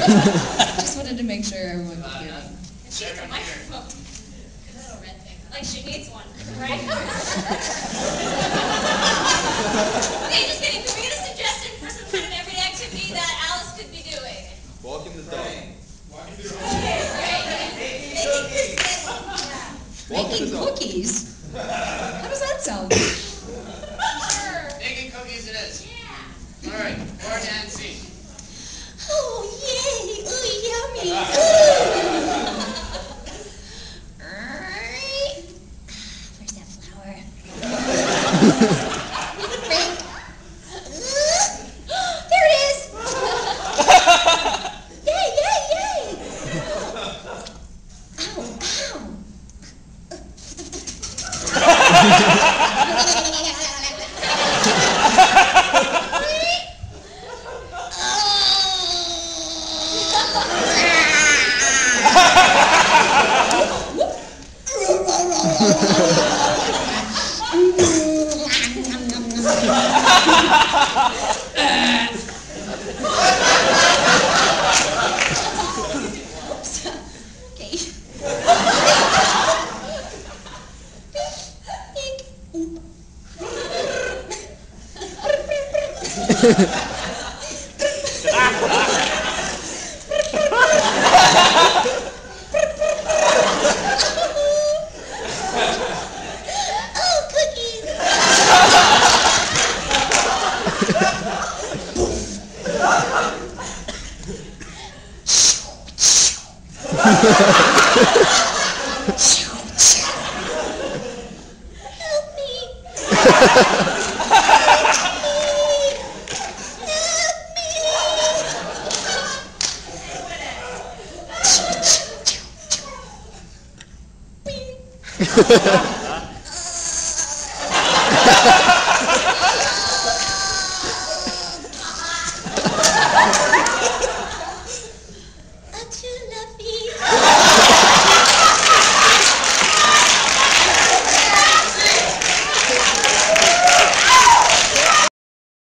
Just wanted to make sure everyone could hear me. She needs a microphone. A little red thing. Like she needs one, right? Okay, just kidding. Can we get a suggestion for some kind of everyday activity that Alice could be doing? Walking the dog. Making cookies? How does that sound? Sure. Making cookies it is. Yeah. All right, pour Nancy. Oh, yay! Ooh, yummy! Where's that flower? There it is! Yay, yay, yay! Ow, Oops. Okay. Oh, cookies! Help me! Help me!